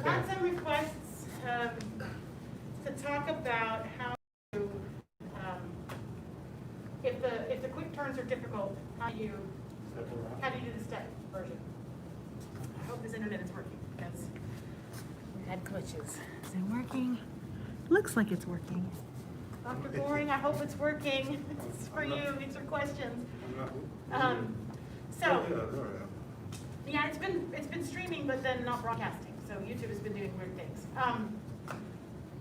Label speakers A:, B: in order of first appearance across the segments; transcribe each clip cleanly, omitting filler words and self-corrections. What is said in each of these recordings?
A: I've got some requests to talk about how to, if the quick turns are difficult, how do you do the step version? I hope this internet is working because we've had glitches. Is it working? Looks like it's working. Dr. Gohring, I hope it's working. It's for you. These are questions. Yeah, it's been streaming, but then not broadcasting. So YouTube has been doing weird things.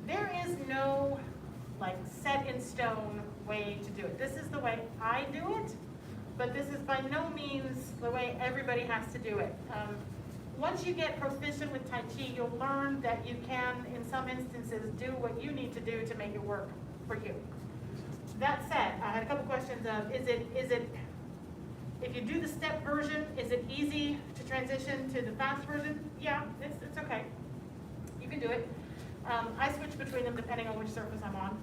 A: There is no like set in stone way to do it. This is the way I do it, but this is by no means the way everybody has to do it. Once you get proficient with Tai Chi, you'll learn that you can, in some instances, do what you need to do to make it work for you. That said, I had a couple questions of, is it, if you do the step version, is it easy to transition to the fast version? Yeah, it's okay. You can do it. I switch between them depending on which surface I'm on.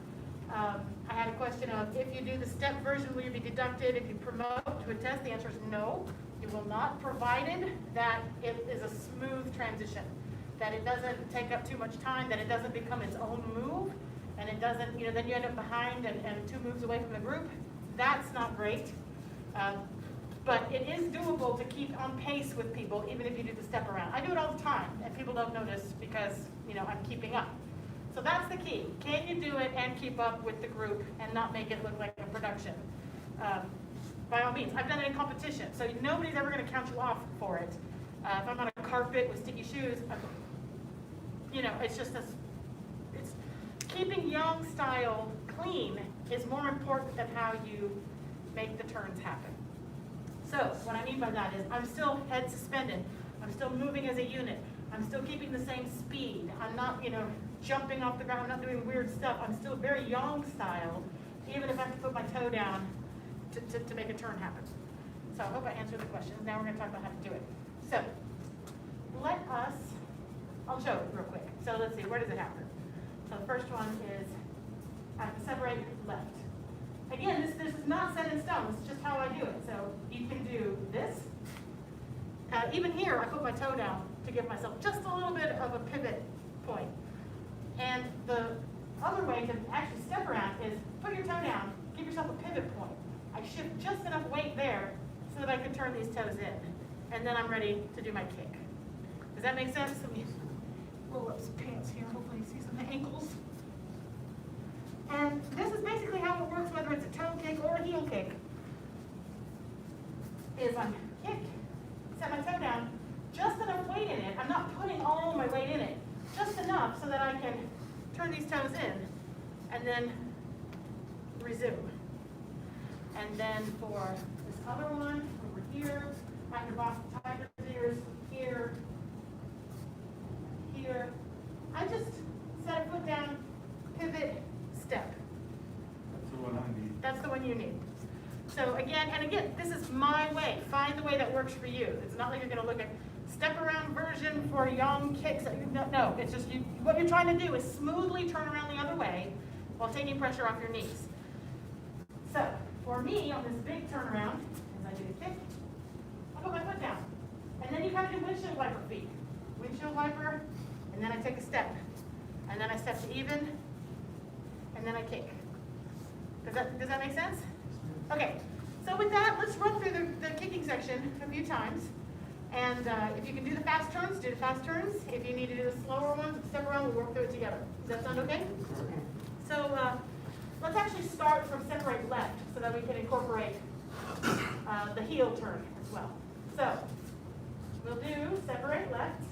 A: I had a question of, if you do the step version, will you be deducted if you promote to a test? The answer is no. You will not, provided that it is a smooth transition, that it doesn't take up too much time, that it doesn't become its own move, and it doesn't, then you end up behind and 2 moves away from the group. That's not great. But it is doable to keep on pace with people, even if you do the step around. I do it all the time, and people don't notice because, I'm keeping up. So that's the key. Can you do it and keep up with the group and not make it look like a production? By all means, I've done it in competition, so nobody's ever going to count you off for it. If I'm on a carpet with sticky shoes, it's just this. It's keeping yang style clean is more important than how you make the turns happen. So what I mean by that is I'm still head suspended. I'm still moving as a unit. I'm still keeping the same speed. I'm not, jumping off the ground. I'm not doing weird stuff. I'm still very yang style, even if I have to put my toe down to make a turn happen. So I hope I answered the questions. Now we're going to talk about how to do it. So I'll show it real quick. So let's see, where does it happen? So the first one is I have to separate left. Again, this is not set in stone. This is just how I do it. So you can do this. Even here, I put my toe down to give myself just a little bit of a pivot point. And the other way to actually step around is put your toe down, give yourself a pivot point. I shift just enough weight there so that I can turn these toes in. And then I'm ready to do my kick. Does that make sense? Let me roll up some pants here. Hopefully you see some ankles. And this is basically how it works, whether it's a toe kick or a heel kick. Is I'm kick, set my toe down, just enough weight in it. I'm not putting all my weight in it. Just enough so that I can turn these toes in and then resume. And then for this other one, over here, I can box the tiger's ears here, here. I just set a foot down, pivot, step.
B: That's the one I need.
A: That's the one you need. So again, this is my way. Find the way that works for you. It's not like you're going to look at step around version for yang kicks. No, it's just what you're trying to do is smoothly turn around the other way while taking pressure off your knees. So for me, on this big turnaround, as I do the kick, I put my foot down. And then you kind of do windshield wiper feet. Windshield wiper, and then I take a step. And then I step to even, and then I kick. Does that make sense? Okay, so with that, let's run through the kicking section a few times. And if you can do the fast turns, do the fast turns. If you need to do the slower ones, step around, we'll work through it together. Does that sound okay? So let's actually start from separate left so that we can incorporate the heel turn as well. So we'll do separate left,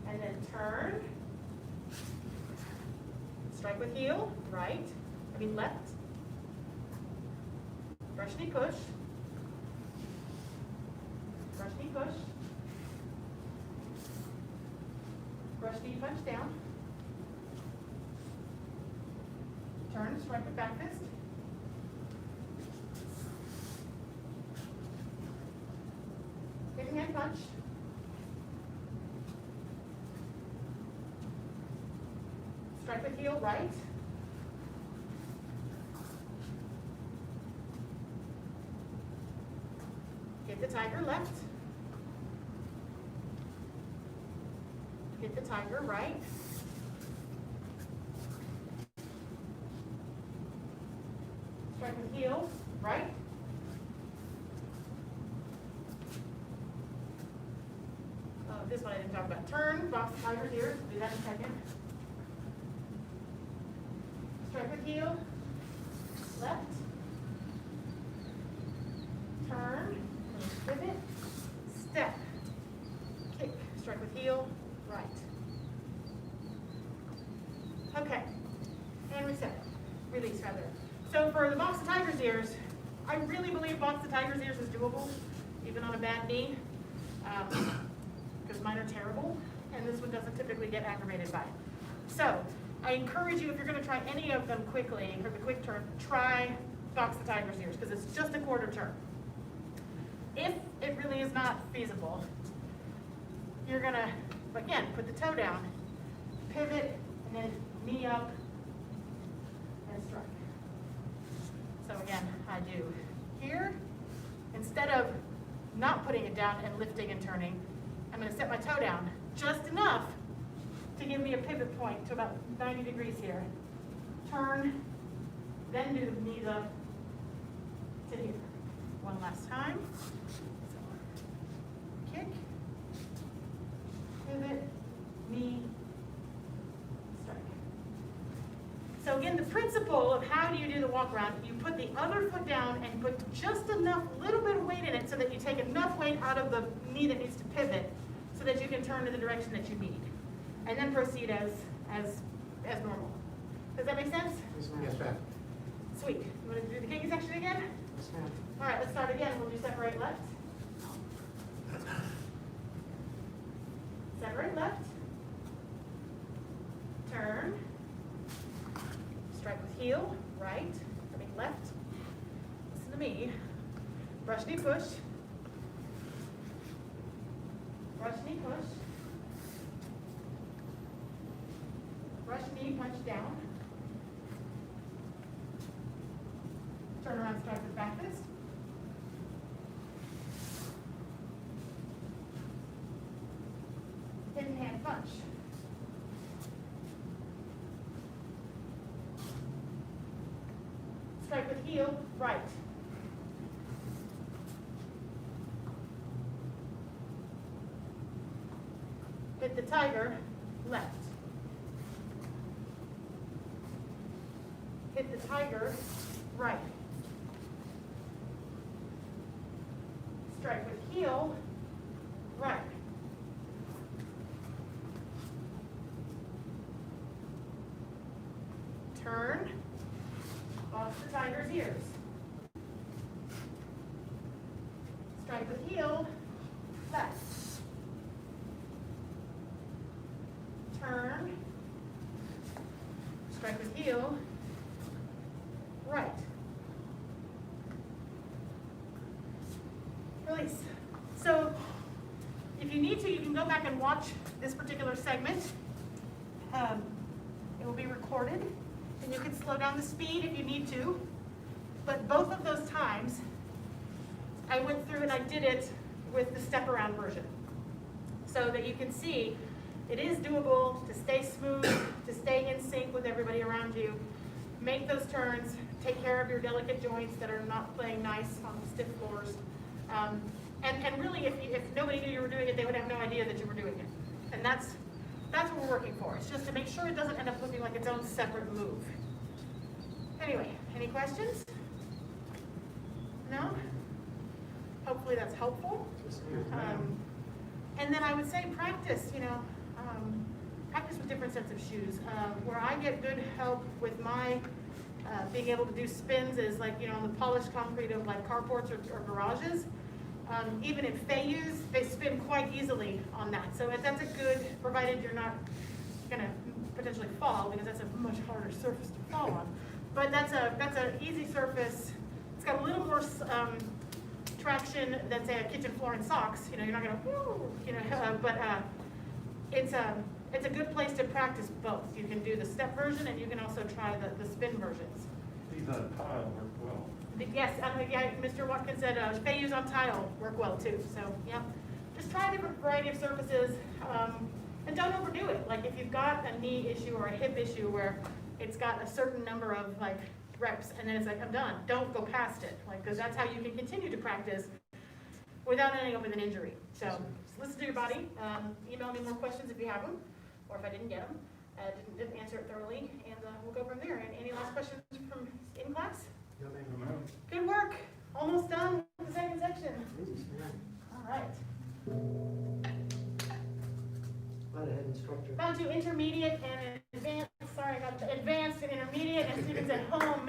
A: and then turn, strike with heel, left, brush knee push, brush knee push, brush knee punch down, turn, strike with back fist, big hand punch, strike with heel right, get the tiger left, hit the tiger, right. Strike with heel, right. This one I didn't talk about. Turn, box the tiger's ears, do that in a second. Strike with heel, left. Turn, pivot, step, kick, strike with heel, right. Okay, and reset, release rather. So for the box of tiger's ears, I really believe box of tiger's ears is doable, even on a bad knee, because mine are terrible, and this one doesn't typically get aggravated by it. So I encourage you, if you're going to try any of them quickly, for the quick turn, try box the tiger's ears, because it's just a quarter turn. If it really is not feasible, you're going to, again, put the toe down, pivot, and then knee up, and strike. So again, I do here. Instead of not putting it down and lifting and turning, I'm going to set my toe down just enough to give me a pivot point to about 90 degrees here. Turn, then do the knees up to here. One last time. So, kick, pivot, knee, strike. So again, the principle of how do you do the walk around, you put the other foot down and put just enough, little bit of weight in it so that you take enough weight out of the knee that needs to pivot so that you can turn in the direction that you need. And then proceed as normal. Does that make sense?
C: Yes, ma'am.
D: Yes, ma'am.
A: Sweet. You want to do the kicking section again?
C: Yes, ma'am.
A: All right, let's start again. We'll do separate left. Separate left. Turn. Strike with heel, right. I mean left. Listen to me. Brush knee push. Brush knee push. Brush knee punch down. Turn around, strike with back fist. Hidden hand punch. Strike with heel, right. Hit the tiger, left. Hit the tiger, right. Strike with heel, right. Turn, off the tiger's ears. Strike with heel, left. Turn, strike with heel, right. Release. So if you need to, you can go back and watch this particular segment. It will be recorded, and you can slow down the speed if you need to. But both of those times, I went through and I did it with the step around version. So that you can see it is doable to stay smooth, to stay in sync with everybody around you. Make those turns, take care of your delicate joints that are not playing nice on stiff floors. And really, if nobody knew you were doing it, they would have no idea that you were doing it. And that's what we're working for. It's just to make sure it doesn't end up looking like its own separate move. Anyway, any questions? No? Hopefully that's helpful. And then I would say practice, practice with different sets of shoes. Where I get good help with my being able to do spins is like, on the polished concrete of like carports or garages. Even in Fayus, they spin quite easily on that. So that's a good, provided you're not gonna potentially fall, because that's a much harder surface to fall on. But that's an easy surface. It's got a little more traction than say a kitchen floor in socks. You're not gonna, but it's a good place to practice both. You can do the step version, and you can also try the spin versions.
B: These on tile work well.
A: Yes, Mr. Watkins said Fayus on tile work well too. So yeah, just try a different variety of surfaces, and don't overdo like if you've got a knee issue or a hip issue where it's got a certain number of like reps and then it's like, I'm done, don't go past it. Like, because that's how you can continue to practice without ending up with an injury. So just listen to your body. Email me more questions if you have them, or if I didn't get them, didn't answer it thoroughly, and we'll go from there. And any last questions from in class?
C: No, ma'am.
A: Good work. Almost done with the second section. All right.
C: Not a head instructor.
A: Down to intermediate and advanced. Sorry, I got the advanced and intermediate, and students at home